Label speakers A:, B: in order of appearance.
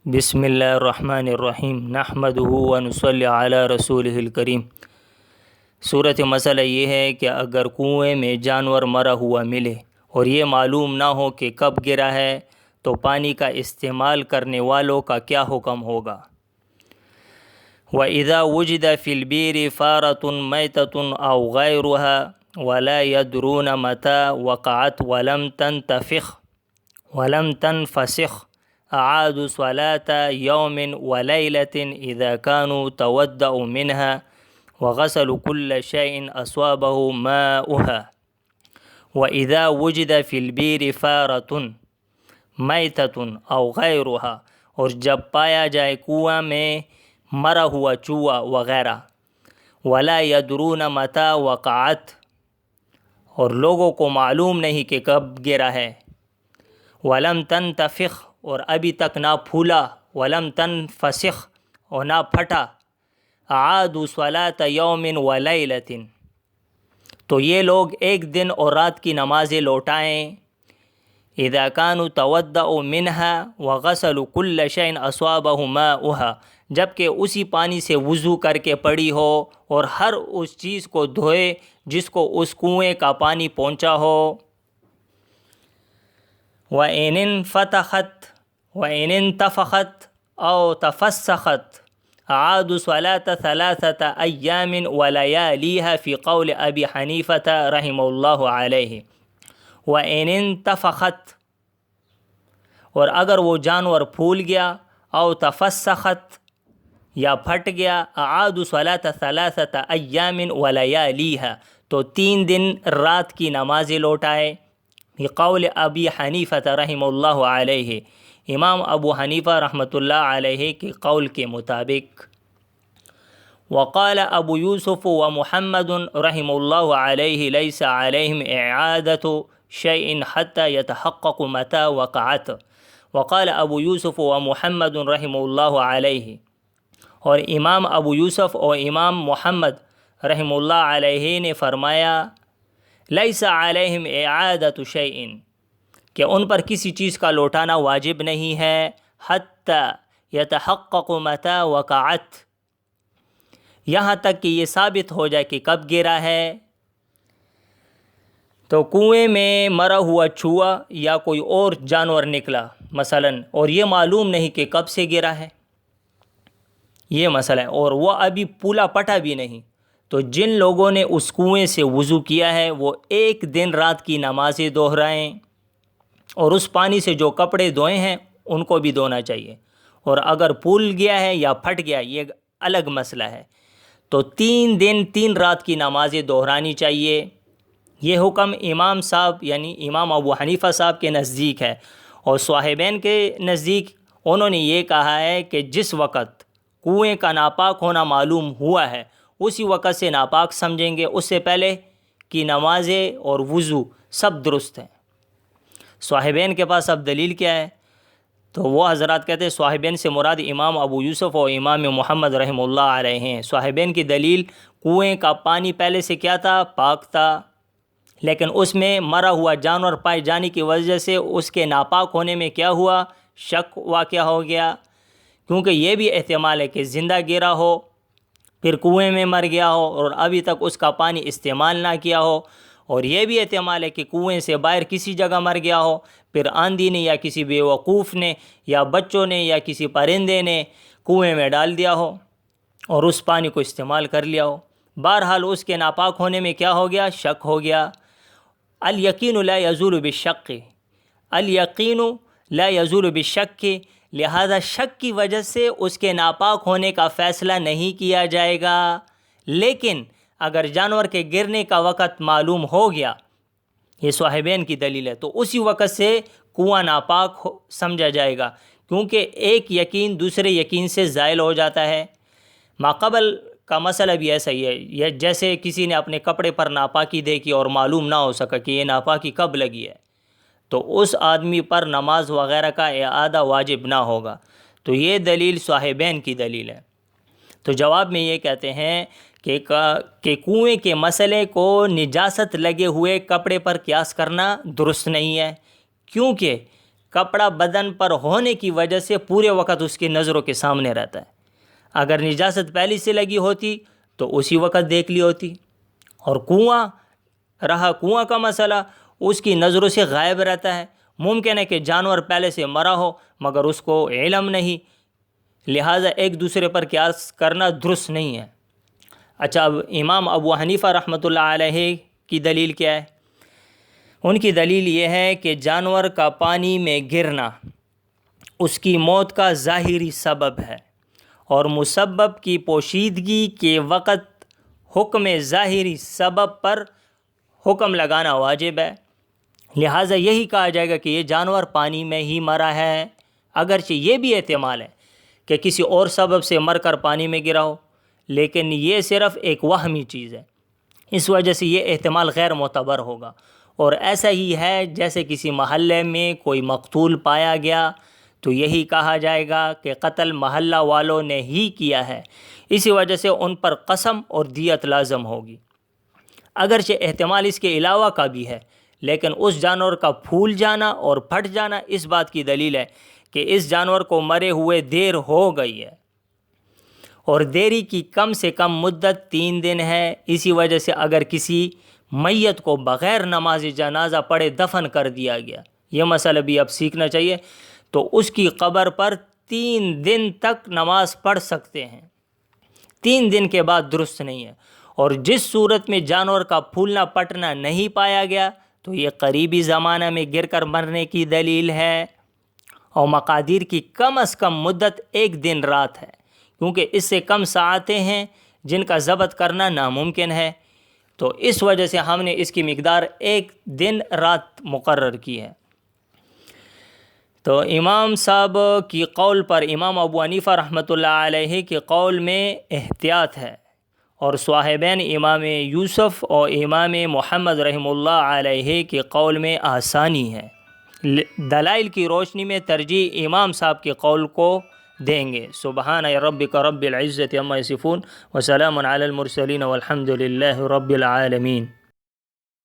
A: بسم اللہ الرحمن الرحیم نحمدہ ونصلی علی رسولہ الکریم۔ صورت مسئلہ یہ ہے کہ اگر کنویں میں جانور مرا ہوا ملے اور یہ معلوم نہ ہو کہ کب گرا ہے تو پانی کا استعمال کرنے والوں کا کیا حکم ہوگا؟ وَإِذَا وُجِدَ فِي الْبِئْرِ فَارَةٌ مَيْتَةٌ أَوْ غَيْرُهَا وَلَا يَدْرُونَ مَتَى وَقَعَتْ وَلَمْ تَنْفَسِخْ أعادوا صلاة يوم وليلة إذا كانوا تودأوا منها وغسلوا كل شيء أصابه ماؤها وإذا وجد في البئر فارة ميتة أو غيرها، اور جب پایا جائے کنواں میں مرا ہوا چوہا وغیرہ، ولا يدرون متى وقعت، اور لوگوں کو معلوم نہیں کہ کب گرا ہے، ولم تنتفخ، اور ابھی تک نہ پھولا، ولم تنفسخ، اور نہ پھٹا، اعادوا صلاة یوم ولیلۃ، تو یہ لوگ ایک دن اور رات کی نمازیں لوٹائیں، اذا كانوا تودؤوا منها وغسلوا كل شيء اصابه ماؤها، جبکہ اسی پانی سے وضو کر کے پڑی ہو اور ہر اس چیز کو دھوئے جس کو اس کنویں کا پانی پہنچا ہو۔ وَإِنِ انْتَفَخَتْ أَوْ تَفَسَّخَتْ أَعَادُوا صَلَاةَ 3 أَيَّامٍ وَلَيَالِيهَا فِي قَوْلِ أَبِي حَنِيفَةَ رحمہ اللہ علیہ۔ وَإِنِ انْتَفَخَتْ، اور اگر وہ جانور پھول گیا، او تفسخت، یا پھٹ گیا، اعادوا صلاة 3 أيام وَلَيَالِيهَا، تو 3 دن رات کی نمازیں لوٹائے، فی قول ابی حنیفہ رحمہ اللہ علیہ، امام ابو حنیفہ رحمۃ اللہ علیہ کے قول کے مطابق۔ وقال ابو یوسف ومحمد رحمہ اللہ علیہ لیس علیہم اعادۃ شیء حتی یتحقق متی وقعت، وقال ابو یوسف ومحمد رحمہ اللہ علیہ، اور امام ابو یوسف اور امام محمد رحمہ اللہ علیہ نے فرمایا لیس علیہم اعادۃ شیء، کہ ان پر کسی چیز کا لوٹانا واجب نہیں ہے، حتی یتحقق متی وقعت، یہاں تک کہ یہ ثابت ہو جائے کہ کب گرا ہے۔ تو کنویں میں مرا ہوا چوہا یا کوئی اور جانور نکلا مثلاً، اور یہ معلوم نہیں کہ کب سے گرا ہے، یہ مسئلہ ہے، اور وہ ابھی پولا پٹا بھی نہیں، تو جن لوگوں نے اس کنویں سے وضو کیا ہے وہ ایک دن رات کی نمازیں دہرائیں، اور اس پانی سے جو کپڑے دھوئے ہیں ان کو بھی دھونا چاہیے، اور اگر پھول گیا ہے یا پھٹ گیا یہ الگ مسئلہ ہے، تو 3 دن 3 رات کی نمازیں دہرانی چاہیے۔ یہ حکم امام صاحب یعنی امام ابو حنیفہ صاحب کے نزدیک ہے، اور صاحبین کے نزدیک انہوں نے یہ کہا ہے کہ جس وقت کنویں کا ناپاک ہونا معلوم ہوا ہے اسی وقت سے ناپاک سمجھیں گے، اس سے پہلے کی نمازیں اور وضو سب درست ہیں۔ صاحبین کے پاس اب دلیل کیا ہے؟ تو وہ حضرات کہتے ہیں صاحبین سے مراد امام ابو یوسف اور امام محمد رحمہ اللہ علیہ ہیں۔ صاحبین کی دلیل کنویں کا پانی پہلے سے کیا تھا؟ پاک تھا، لیکن اس میں مرا ہوا جانور پائے جانے کی وجہ سے اس کے ناپاک ہونے میں کیا ہوا؟ شک واقع ہو گیا، کیونکہ یہ بھی احتمال ہے کہ زندہ گرا ہو پھر کنویں میں مر گیا ہو اور ابھی تک اس کا پانی استعمال نہ کیا ہو، اور یہ بھی احتمال ہے کہ کنویں سے باہر کسی جگہ مر گیا ہو، پھر آندھی نے یا کسی بے وقوف نے یا بچوں نے یا کسی پرندے نے کنویں میں ڈال دیا ہو اور اس پانی کو استعمال کر لیا ہو۔ بہرحال اس کے ناپاک ہونے میں کیا ہو گیا؟ شک ہو گیا۔ الیقین لا یزول بالشک، الیقین لا یزول بالشک، لہذا شک کی وجہ سے اس کے ناپاک ہونے کا فیصلہ نہیں کیا جائے گا، لیکن اگر جانور کے گرنے کا وقت معلوم ہو گیا، یہ صاحبین کی دلیل ہے، تو اسی وقت سے کنواں ناپاک سمجھا جائے گا، کیونکہ ایک یقین دوسرے یقین سے زائل ہو جاتا ہے۔ ماقبل کا مسئلہ بھی ایسا ہی ہے، یہ جیسے کسی نے اپنے کپڑے پر ناپاکی دیکھی اور معلوم نہ ہو سکا کہ یہ ناپاکی کب لگی ہے، تو اس آدمی پر نماز وغیرہ کا اعادہ واجب نہ ہوگا۔ تو یہ دلیل صاحبین کی دلیل ہے۔ تو جواب میں یہ کہتے ہیں کہ کنویں کے مسئلے کو نجاست لگے ہوئے کپڑے پر قیاس کرنا درست نہیں ہے، کیونکہ کپڑا بدن پر ہونے کی وجہ سے پورے وقت اس کی نظروں کے سامنے رہتا ہے. اگر نجاست پہلے سے لگی ہوتی تو اسی وقت دیکھ لی ہوتی. اور کنواں کا مسئلہ اس کی نظروں سے غائب رہتا ہے. ممکن ہے کہ جانور پہلے سے مرا ہو مگر اس کو علم نہیں، لہٰذا ایک دوسرے پر قیاس کرنا درست نہیں ہے. اچھا، اب امام ابو حنیفہ رحمۃ اللہ علیہ کی دلیل کیا ہے؟ ان کی دلیل یہ ہے کہ جانور کا پانی میں گرنا اس کی موت کا ظاہری سبب ہے، اور مسبب کی پوشیدگی کے وقت حکم ظاہری سبب پر حکم لگانا واجب ہے. لہٰذا یہی کہا جائے گا کہ یہ جانور پانی میں ہی مرا ہے، اگرچہ یہ بھی احتمال ہے کہ کسی اور سبب سے مر کر پانی میں گرا ہو، لیکن یہ صرف ایک وہمی چیز ہے، اس وجہ سے یہ احتمال غیر معتبر ہوگا. اور ایسا ہی ہے جیسے کسی محلے میں کوئی مقتول پایا گیا تو یہی کہا جائے گا کہ قتل محلہ والوں نے ہی کیا ہے، اسی وجہ سے ان پر قسم اور دیت لازم ہوگی. اگرچہ احتمال اس کے علاوہ کا بھی ہے، لیکن اس جانور کا پھول جانا اور پھٹ جانا اس بات کی دلیل ہے کہ اس جانور کو مرے ہوئے دیر ہو گئی ہے، اور دیری کی کم سے کم مدت 3 دن ہے. اسی وجہ سے اگر کسی میت کو بغیر نماز جنازہ پڑھے دفن کر دیا گیا، یہ مسئلہ بھی اب سیکھنا چاہیے، تو اس کی قبر پر 3 دن تک نماز پڑھ سکتے ہیں. 3 دن کے بعد درست نہیں ہے. اور جس صورت میں جانور کا پھولنا پٹنا نہیں پایا گیا تو یہ قریبی زمانہ میں گر کر مرنے کی دلیل ہے، اور مقادیر کی کم از کم مدت 1 دن رات ہے، کیونکہ اس سے کم ساعتیں ہیں جن کا ضبط کرنا ناممکن ہے. تو اس وجہ سے ہم نے اس کی مقدار 1 دن رات مقرر کی ہے. تو امام صاحب کی قول پر، امام ابو حنیفہ رحمۃ اللہ علیہ کے قول میں احتیاط ہے، اور صاحبین امام یوسف اور امام محمد رحمہ اللہ علیہ کے قول میں آسانی ہے. دلائل کی روشنی میں ترجیح امام صاحب کے قول کو دیں گے. سبحان ربک رب العزت عما یصفون وسلام علی المرسلین والحمد للہ رب العالمین.